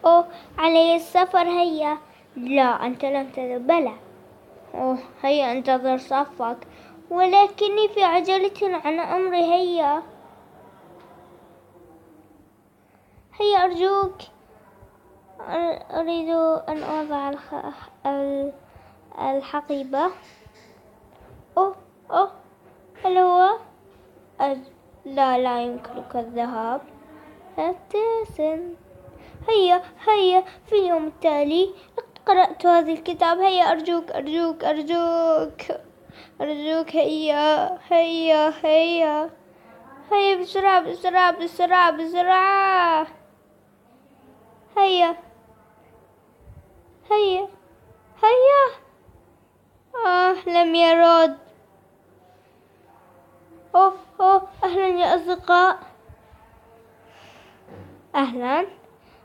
أوه، علي السفر، هيا. لا، أنت لم تذهب. بلى. أوه، هيا انتظر صفك، ولكني في عجلة عن أمري. هيا هيا أرجوك. أريد أن أوضع الحقيبة. أوه أوه، هل هو لا، لا يمكنك الذهاب. ابتسم. هيا هيا، في اليوم التالي لقد قرأت هذا الكتاب. هيا أرجوك أرجوك أرجوك أرجوك، هيا هيا هيا هيا، بسرعة بسرعة بسرعة بسرعة. هيا هيا هيا. لم يرد. أوه أوه، أهلا يا أصدقاء. أهلا،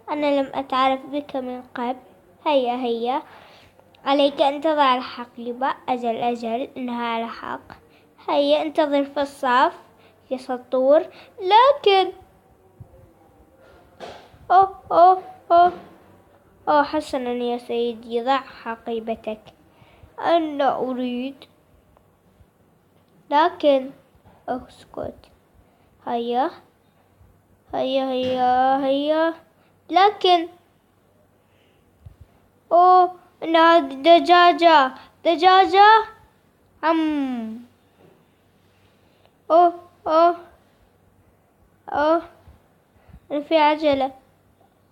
أنا لم أتعرف بك من قبل. هيا هيا، عليك أن تضع الحقيبة. أجل أجل، إنها على حق. هيا انتظر في الصف يا سطور. لكن أوه أوه أوه أوه، حسنا يا سيدي، ضع حقيبتك. أنا أريد. لكن اسكت. هيا هيا هيا هيا. لكن أوه، إنها دجاجة دجاجة. أوه أوه أوه، أنا في عجلة.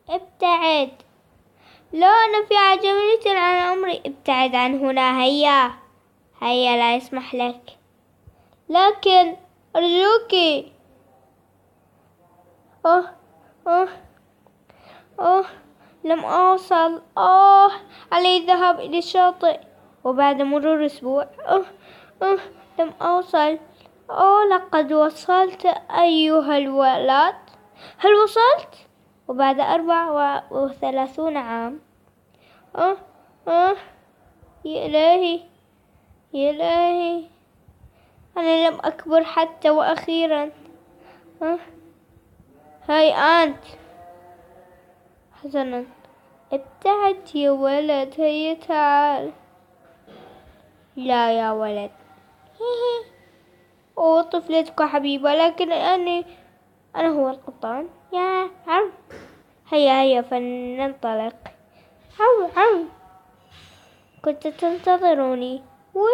ابتعد. لا، أنا في عجلة عن عمري. ابتعد عن هنا. هيا هيا، لا يسمح لك. لكن أرجوك. أوه أوه أوه، لم أوصل. علي الذهاب إلى الشاطئ، وبعد مرور أسبوع. لم أوصل. لقد وصلت أيها الولد. هل وصلت؟ وبعد 34 عام. أوه أوه، يا إلهي يا إلهي، أنا لم أكبر حتى. وأخيرا. هاي أنت. حسنا، ابتعد يا ولد. هيا تعال. لا يا ولد. طفلتك حبيبة، لكن أنا هو القبطان. يا عم، هيا هيا فلننطلق. عم، كنت تنتظروني. وي